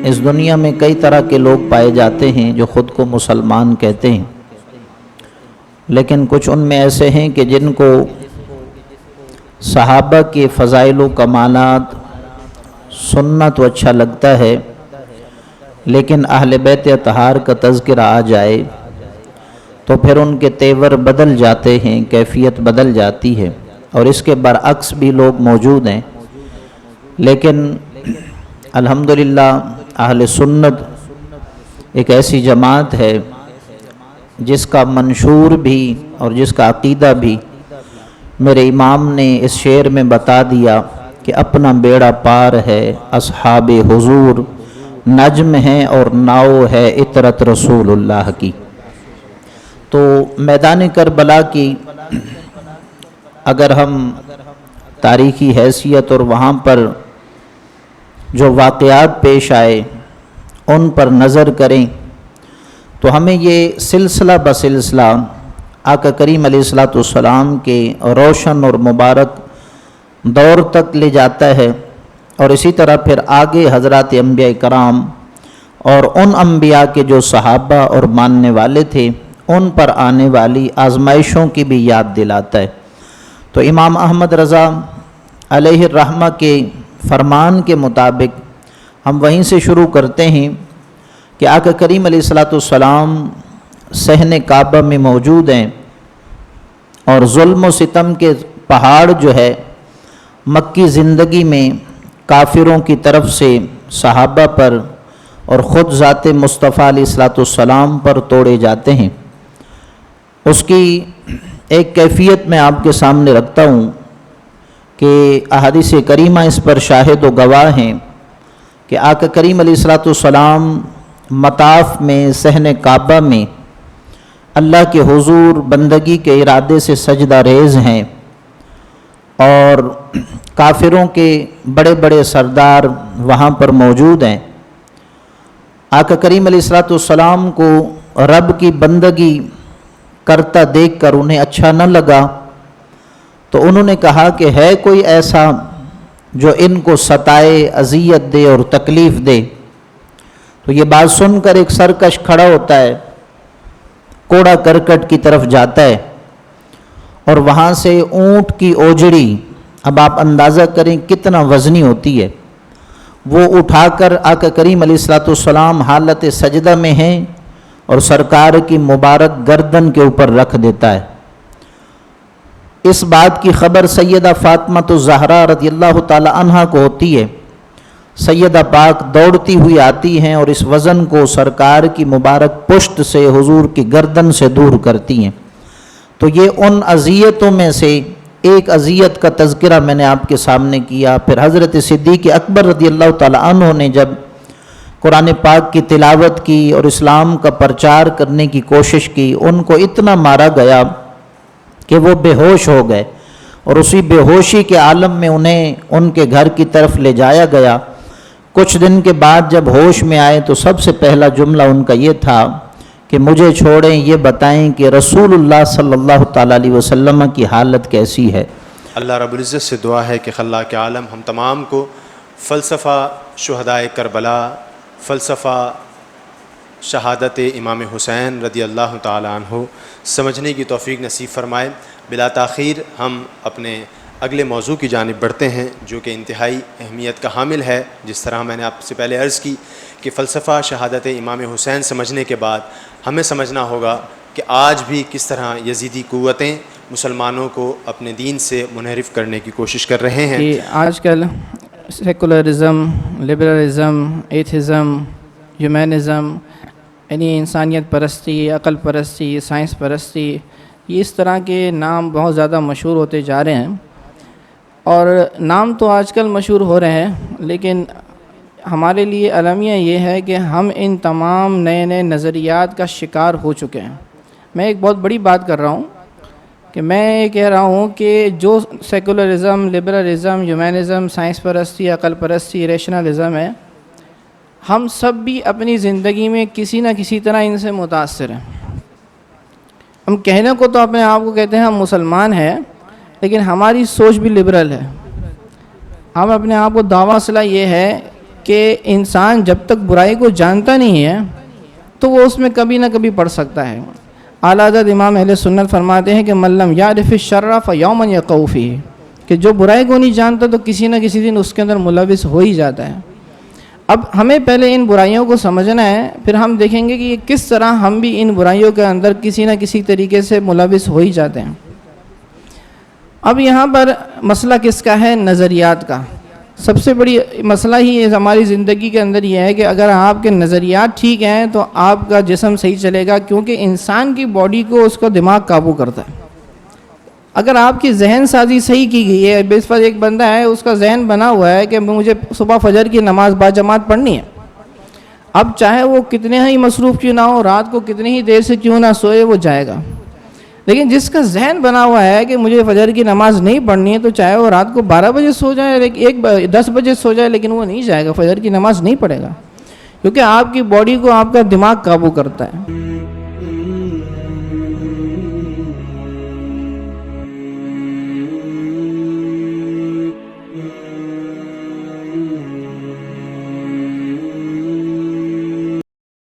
اس دنیا میں کئی طرح کے لوگ پائے جاتے ہیں جو خود کو مسلمان کہتے ہیں، لیکن کچھ ان میں ایسے ہیں کہ جن کو صحابہ کے فضائل و کمالات سننا تو اچھا لگتا ہے، لیکن اہل بیت اطہار کا تذکرہ آ جائے تو پھر ان کے تیور بدل جاتے ہیں، کیفیت بدل جاتی ہے، اور اس کے برعکس بھی لوگ موجود ہیں۔ لیکن الحمدللہ اہل سنت ایک ایسی جماعت ہے جس کا منشور بھی اور جس کا عقیدہ بھی میرے امام نے اس شعر میں بتا دیا کہ اپنا بیڑا پار ہے اصحاب حضور، نجم ہے اور ناؤ ہے اطرت رسول اللہ کی۔ تو میدان کربلا کی اگر ہم تاریخی حیثیت اور وہاں پر جو واقعات پیش آئے ان پر نظر کریں تو ہمیں یہ سلسلہ بسلسلہ آقا کریم علیہ السلام کے روشن اور مبارک دور تک لے جاتا ہے، اور اسی طرح پھر آگے حضرات انبیاء کرام اور ان انبیاء کے جو صحابہ اور ماننے والے تھے ان پر آنے والی آزمائشوں کی بھی یاد دلاتا ہے۔ تو امام احمد رضا علیہ الرحمہ کے فرمان کے مطابق ہم وہیں سے شروع کرتے ہیں کہ آقا کریم علیہ السلام صحن کعبہ میں موجود ہیں، اور ظلم و ستم کے پہاڑ جو ہے مکی زندگی میں کافروں کی طرف سے صحابہ پر اور خود ذات مصطفیٰ علیہ السلام پر توڑے جاتے ہیں۔ اس کی ایک کیفیت میں آپ کے سامنے رکھتا ہوں کہ احادیث کریمہ اس پر شاہد و گواہ ہیں کہ آقا کریم علیہ السلام مطاف میں صحن کعبہ میں اللہ کے حضور بندگی کے ارادے سے سجدہ ریز ہیں، اور کافروں کے بڑے بڑے سردار وہاں پر موجود ہیں۔ آقا کریم علیہ السلام کو رب کی بندگی کرتا دیکھ کر انہیں اچھا نہ لگا، تو انہوں نے کہا کہ ہے کوئی ایسا جو ان کو ستائے، اذیت دے اور تکلیف دے؟ تو یہ بات سن کر ایک سرکش کھڑا ہوتا ہے، کوڑا کرکٹ کی طرف جاتا ہے، اور وہاں سے اونٹ کی اوجڑی، اب آپ اندازہ کریں کتنا وزنی ہوتی ہے، وہ اٹھا کر آقا کریم علیہ السلام حالت سجدہ میں ہیں اور سرکار کی مبارک گردن کے اوپر رکھ دیتا ہے۔ اس بات کی خبر سیدہ فاطمہ الزہرا رضی اللہ تعالی عنہا کو ہوتی ہے۔ سیدہ پاک دوڑتی ہوئی آتی ہیں اور اس وزن کو سرکار کی مبارک پشت سے حضور کی گردن سے دور کرتی ہیں۔ تو یہ ان اذیتوں میں سے ایک اذیت کا تذکرہ میں نے آپ کے سامنے کیا۔ پھر حضرت صدیق اکبر رضی اللہ تعالی عنہ نے جب قرآن پاک کی تلاوت کی اور اسلام کا پرچار کرنے کی کوشش کی، ان کو اتنا مارا گیا کہ وہ بے ہوش ہو گئے، اور اسی بے ہوشی کے عالم میں انہیں ان کے گھر کی طرف لے جایا گیا۔ کچھ دن کے بعد جب ہوش میں آئے تو سب سے پہلا جملہ ان کا یہ تھا کہ مجھے چھوڑیں، یہ بتائیں کہ رسول اللہ صلی اللہ تعالیٰ علیہ وسلم کی حالت کیسی ہے۔ اللہ رب العزت سے دعا ہے کہ خلاق عالم ہم تمام کو فلسفہ شہدائے کربلا، فلسفہ شہادت امام حسین رضی اللہ تعالیٰ عنہ سمجھنے کی توفیق نصیب فرمائے۔ بلا تاخیر ہم اپنے اگلے موضوع کی جانب بڑھتے ہیں جو کہ انتہائی اہمیت کا حامل ہے۔ جس طرح میں نے آپ سے پہلے عرض کی کہ فلسفہ شہادت امام حسین سمجھنے کے بعد ہمیں سمجھنا ہوگا کہ آج بھی کس طرح یزیدی قوتیں مسلمانوں کو اپنے دین سے منحرف کرنے کی کوشش کر رہے ہیں۔ کہ آج کل سیکولرزم، لبرلزم، ایتھزم، ہیومنزم، یعنی انسانیت پرستی، عقل پرستی، سائنس پرستی، یہ اس طرح کے نام بہت زیادہ مشہور ہوتے جا رہے ہیں، اور نام تو آج کل مشہور ہو رہے ہیں، لیکن ہمارے لیے المیہ یہ ہے کہ ہم ان تمام نئے نئے نظریات کا شکار ہو چکے ہیں۔ میں ایک بہت بڑی بات کر رہا ہوں کہ میں یہ کہہ رہا ہوں کہ جو سیکولرزم، لبرلزم، ہیومنزم، سائنس پرستی، عقل پرستی، ریشنلزم ہے، ہم سب بھی اپنی زندگی میں کسی نہ کسی طرح ان سے متاثر ہیں۔ ہم کہنے کو تو اپنے آپ کو کہتے ہیں ہم مسلمان ہیں، لیکن ہماری سوچ بھی لبرل ہے۔ ہم اپنے آپ کو دعویٰ صلاح یہ ہے کہ انسان جب تک برائی کو جانتا نہیں ہے تو وہ اس میں کبھی نہ کبھی پڑ سکتا ہے۔ اعلیٰ حضرت امام اہل سنت فرماتے ہیں کہ من لم یعرف الشر فیوما یقع فیہ، کہ جو برائی کو نہیں جانتا تو کسی نہ کسی دن اس کے اندر ملوث ہو ہی جاتا ہے۔ اب ہمیں پہلے ان برائیوں کو سمجھنا ہے، پھر ہم دیکھیں گے کہ یہ کس طرح ہم بھی ان برائیوں کے اندر کسی نہ کسی طریقے سے ملوث ہو ہی جاتے ہیں۔ اب یہاں پر مسئلہ کس کا ہے؟ نظریات کا۔ سب سے بڑی مسئلہ ہی ہماری زندگی کے اندر یہ ہے کہ اگر آپ کے نظریات ٹھیک ہیں تو آپ کا جسم صحیح چلے گا، کیونکہ انسان کی باڈی کو اس کا دماغ قابو کرتا ہے۔ اگر آپ کی ذہن سازی صحیح کی گئی ہے، بس پر ایک بندہ ہے اس کا ذہن بنا ہوا ہے کہ مجھے صبح فجر کی نماز باجماعت پڑھنی ہے، اب چاہے وہ کتنے ہی مصروف کیوں نہ ہو، رات کو کتنی ہی دیر سے کیوں نہ سوئے، وہ جائے گا۔ لیکن جس کا ذہن بنا ہوا ہے کہ مجھے فجر کی نماز نہیں پڑھنی ہے، تو چاہے وہ رات کو 12 بجے سو جائے، 10 بجے سو جائے، لیکن وہ نہیں جائے گا، فجر کی نماز نہیں پڑھے گا، کیونکہ آپ کی باڈی کو آپ کا دماغ قابو کرتا ہے۔